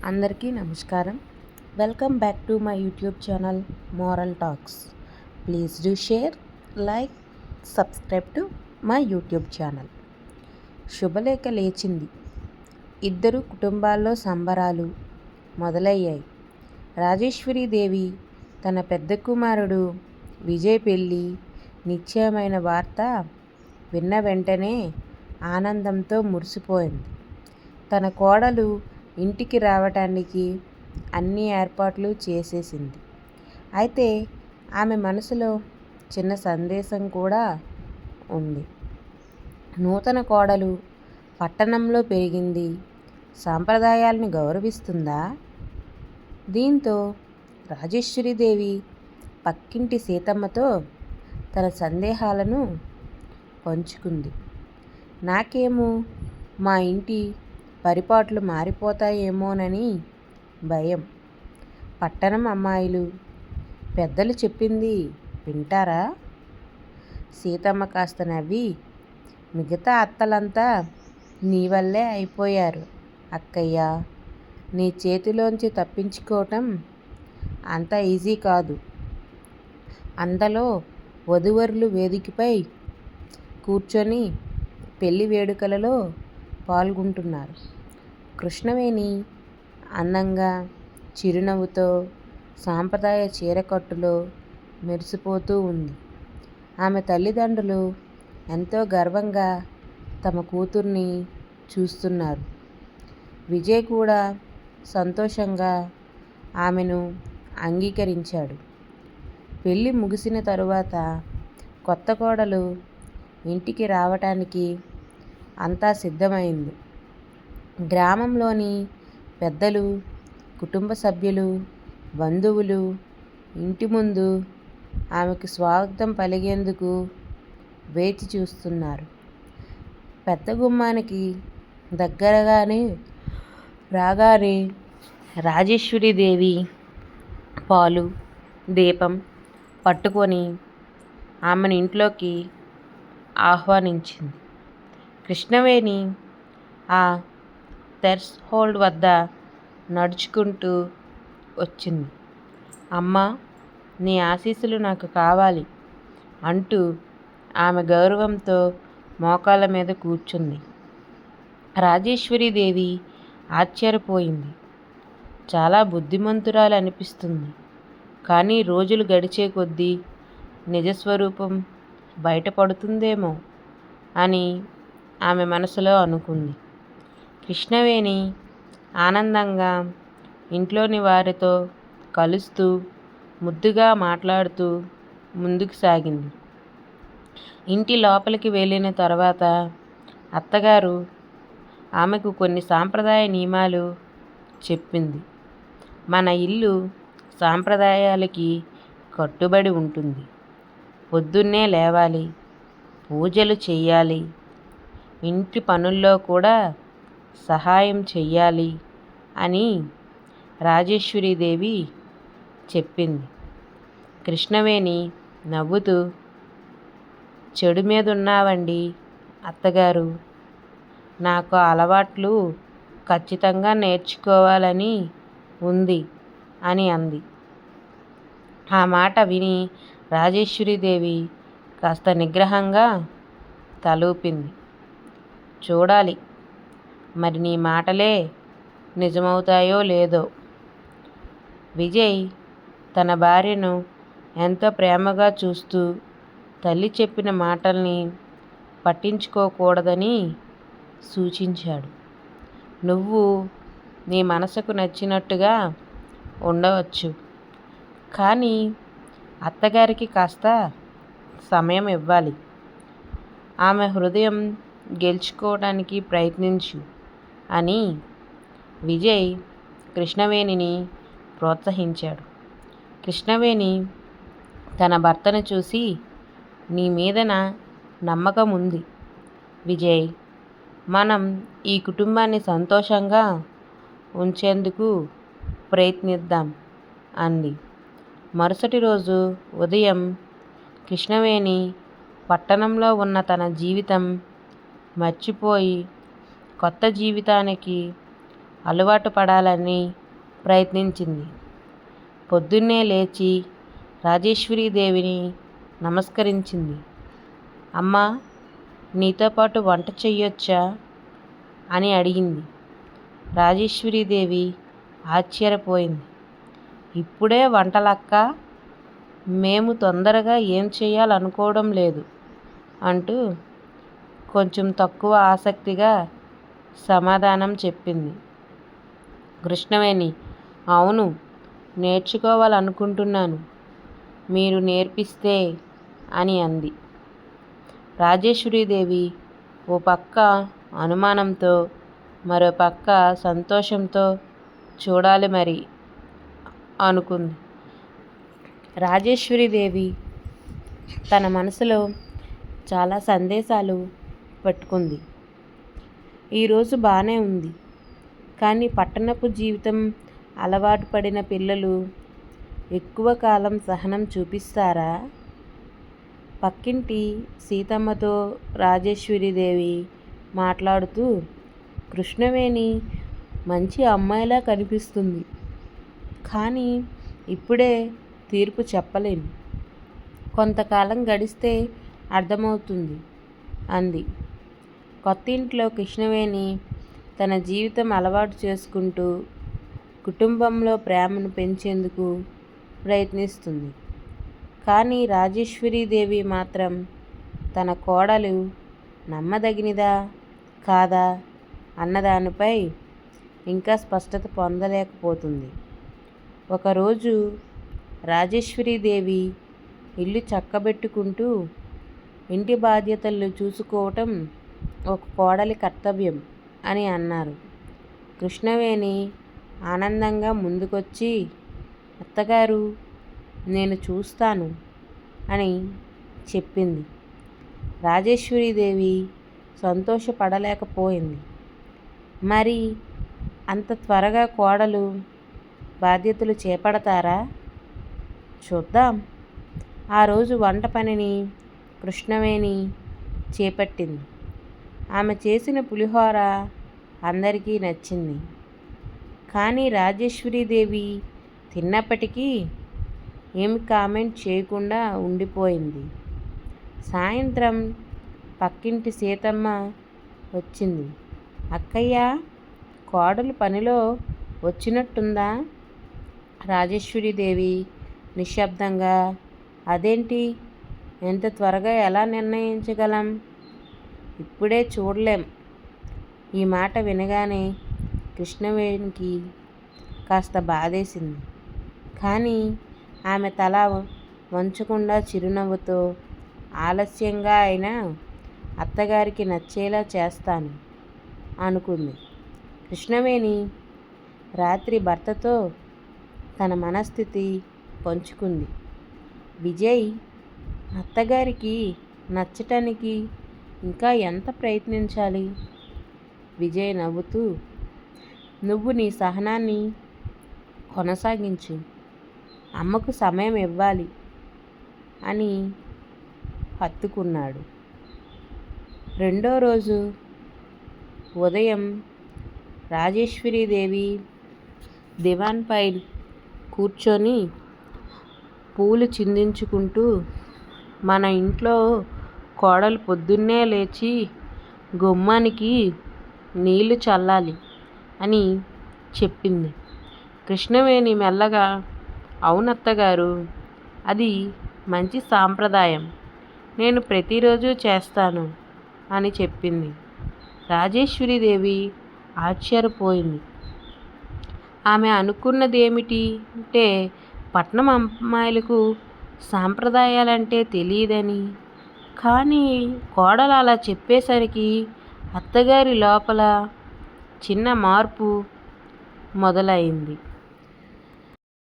అందరికీ నమస్కారం. Welcome back to my YouTube channel moral talks. Please do share, like, subscribe to my YouTube channel. శుభలేఖ లేచింది. ఇద్దరు కుటుంబాల్లో సంబరాలు మొదలయ్యాయి. రాజేశ్వరీదేవి తన పెద్ద కుమారుడు విజయ్ పెళ్ళి నిశ్చయమైన వార్త విన్న వెంటనే ఆనందంతో మురిసిపోయింది. తన కోడలు ఇంటికి రావటానికి అన్ని ఏర్పాట్లు చేసేసింది. అయితే ఆమె మనసులో చిన్న సందేశం కూడా ఉంది. నూతన కోడలు పట్టణంలో పెరిగింది, సాంప్రదాయాలను గౌరవిస్తుందా? దీంతో రాజేశ్వరీదేవి పక్కింటి సీతమ్మతో తన సందేహాలను పంచుకుంది. నాకేమో మా ఇంటి పరిపాట్లు మారిపోతాయేమోనని భయం. పట్టణం అమ్మాయిలు పెద్దలు చెప్పింది వింటారా? సీతమ్మ కాస్త నవ్వి, మిగతా అత్తలంతా నీ వల్లే అయిపోయారు అక్కయ్య. నీ చేతిలోంచి తప్పించుకోవటం అంత ఈజీ కాదు. అంతలో వధూవరులు వేదికపై కూర్చొని పెళ్లి వేడుకలలో పాల్గొంటున్నారు. కృష్ణవేణి అందంగా చిరునవ్వుతో సాంప్రదాయ చీరకట్టులో మెరిసిపోతూ ఉంది. ఆమె తల్లిదండ్రులు ఎంతో గర్వంగా తమ కూతుర్ని చూస్తున్నారు. విజయ్ కూడా సంతోషంగా ఆమెను అంగీకరించాడు. పెళ్ళి ముగిసిన తరువాత కొత్త కోడలు ఇంటికి రావటానికి అంతా సిద్ధమైంది. గ్రామంలోని పెద్దలు, కుటుంబ సభ్యులు, బంధువులు ఇంటి ముందు ఆమెకు స్వాగతం పలికేందుకు వేచి చూస్తున్నారు. పెద్ద గుమ్మానికి దగ్గరగానే రాగానే రాజేశ్వరీదేవి పాలు, దీపం పట్టుకొని ఆమెను ఇంట్లోకి ఆహ్వానించింది. కృష్ణవేణి ఆ థ్రెషోల్డ్ వద్ద నడుచుకుంటూ వచ్చింది. అమ్మా, నీ ఆశీస్సులు నాకు కావాలి అంటూ ఆమె గౌరవంతో మోకాళ్ళ మీద కూర్చుంది. రాజేశ్వరీదేవి ఆశ్చర్యపోయింది. చాలా బుద్ధిమంతురాలు అనిపిస్తుంది. కానీ రోజులు గడిచే కొద్దీ నిజస్వరూపం బయటపడుతుందేమో అని ఆమె మనసులో అనుకుంది. కృష్ణవేణి ఆనందంగా ఇంట్లోని వారితో కలుస్తూ ముద్దుగా మాట్లాడుతూ ముందుకు సాగింది. ఇంటి లోపలికి వెళ్ళిన తర్వాత అత్తగారు ఆమెకు కొన్ని సాంప్రదాయ నియమాలు చెప్పింది. మన ఇల్లు సాంప్రదాయాలకి కట్టుబడి ఉంటుంది. పొద్దున్నే లేవాలి, పూజలు చెయ్యాలి, ఇంటి పనుల్లో కూడా సహాయం చెయ్యాలి అని రాజేశ్వరీదేవి చెప్పింది. కృష్ణవేణి నవ్వుతూ, చెడు మీదున్నావండి అత్తగారు. నాకు అలవాట్లు ఖచ్చితంగా నేర్చుకోవాలని ఉంది అని అంది. ఆ మాట విని రాజేశ్వరీదేవి కాస్త నిగ్రహంగా తలూపింది. చూడాలి మరి నీ మాటలే నిజమవుతాయో లేదో. విజయ్ తన భార్యను ఎంతో ప్రేమగా చూస్తూ తల్లి చెప్పిన మాటల్ని పట్టించుకోకూడదని సూచించాడు. నువ్వు నీ మనసుకు నచ్చినట్టుగా ఉండవచ్చు, కానీ అత్తగారికి కాస్త సమయం ఇవ్వాలి. ఆమె హృదయం గెలుచుకోవడానికి ప్రయత్నించు అని విజయ్ కృష్ణవేణిని ప్రోత్సహించాడు. కృష్ణవేణి తన భర్తను చూసి, నీ మీద నా నమ్మకం ఉంది విజయ్. మనం ఈ కుటుంబాన్ని సంతోషంగా ఉంచేందుకు ప్రయత్నిద్దాం అంది. మరుసటి రోజు ఉదయం కృష్ణవేణి పట్టణంలో ఉన్న తన జీవితం మర్చిపోయి కొత్త జీవితానికి అలవాటు పడాలని ప్రయత్నించింది. పొద్దున్నే లేచి రాజేశ్వరీదేవిని నమస్కరించింది. అమ్మా, నీతో పాటు వంట చెయ్యొచ్చా అని అడిగింది. రాజేశ్వరీదేవి ఆశ్చర్యపోయింది. ఇప్పుడే వంటలక్కా? మేము తొందరగా ఏం చేయాలనుకోవడం లేదు అంటూ కొంచెం తక్కువ ఆసక్తిగా సమాధానం చెప్పింది. కృష్ణవేణి, అవును, నేర్చుకోవాలనుకుంటున్నాను, మీరు నేర్పిస్తే అని అంది. రాజేశ్వరీదేవి ఓ పక్క అనుమానంతో మరో పక్క సంతోషంతో చూడాలి మరి అనుకుంది. రాజేశ్వరీదేవి తన మనసులో చాలా సందేశాలు పెట్టుకుంది. ఈరోజు బాగానే ఉంది, కానీ పట్టణపు జీవితం అలవాటు పడిన పిల్లలు ఎక్కువ కాలం సహనం చూపిస్తారా? పక్కింటి సీతమ్మతో రాజేశ్వరీదేవి మాట్లాడుతూ, కృష్ణవేణి మంచి అమ్మాయిలా కనిపిస్తుంది, కానీ ఇప్పుడే తీర్పు చెప్పలేను, కొంతకాలం గడిస్తే అర్థమవుతుంది అంది. కొత్తింట్లో కృష్ణవేణి తన జీవితం అలవాటు చేసుకుంటూ కుటుంబంలో ప్రేమను పెంచేందుకు ప్రయత్నిస్తుంది. కానీ రాజేశ్వరీదేవి మాత్రం తన కోడలు నమ్మదగినదా కాదా అన్నదానిపై ఇంకా స్పష్టత పొందలేకపోతుంది. ఒకరోజు రాజేశ్వరీదేవి ఇల్లు చక్కబెట్టుకుంటూ, ఇంటి బాధ్యతలను చూసుకోవటం ఒక కోడలి కర్తవ్యం అని అన్నారు. కృష్ణవేణి ఆనందంగా ముందుకొచ్చి, అత్తగారు, నేను చూస్తాను అని చెప్పింది. రాజేశ్వరీదేవి సంతోషపడలేకపోయింది. మరి అంత త్వరగా కోడలు బాధ్యతలు చేపడతారా? చూద్దాం. ఆ రోజు వంట పనిని కృష్ణవేణి చేపట్టింది. ఆమె చేసిన పులిహోర అందరికీ నచ్చింది. కానీ రాజేశ్వరీదేవి తిన్నప్పటికీ ఏమి కామెంట్ చేయకుండా ఉండిపోయింది. సాయంత్రం పక్కింటి సీతమ్మ వచ్చింది. అక్కయ్య, కోడలు పనిలో వచ్చినట్టుందా? రాజేశ్వరీదేవి నిశ్శబ్దంగా, అదేంటి, ఎంత త్వరగా ఎలా నిర్ణయించగలం? ఇప్పుడే చూడలేం. ఈ మాట వినగానే కృష్ణవేణికి కాస్త బాధేసింది. కానీ ఆమె తల వంచకుండా చిరునవ్వుతో, ఆలస్యంగా అయినా అత్తగారికి నచ్చేలా చేస్తాను అనుకుంది. కృష్ణవేణి రాత్రి భర్తతో తన మనస్థితి పంచుకుంది. విజయ్ అత్తగారికి నచ్చటానికి ఇంకా ఎంత ప్రయత్నించాలి? విజయ్ నవ్వుతూ, నువ్వు నీ సహనాన్ని కొనసాగించు, అమ్మకు సమయం ఇవ్వాలి అని హత్తుకున్నాడు. రెండో రోజు ఉదయం రాజేశ్వరీదేవి దివాన్పై కూర్చొని పూలు చిందించుకుంటూ, మన ఇంట్లో కోడలు పొద్దున్నే లేచి గుమ్మానికి నీళ్లు చల్లాలి అని చెప్పింది. కృష్ణవేణి మెల్లగా, అవునత్తగారు, అది మంచి సాంప్రదాయం, నేను ప్రతిరోజు చేస్తాను అని చెప్పింది. రాజేశ్వరీదేవి ఆశ్చర్యపోయింది. ఆమె అనుకున్నదేమిటి అంటే పట్నం అమ్మాయిలకు సాంప్రదాయాలంటే తెలియదని. కానీ కోడలు అలా చెప్పేసరికి అత్తగారి లోపల చిన్న మార్పు మొదలైంది.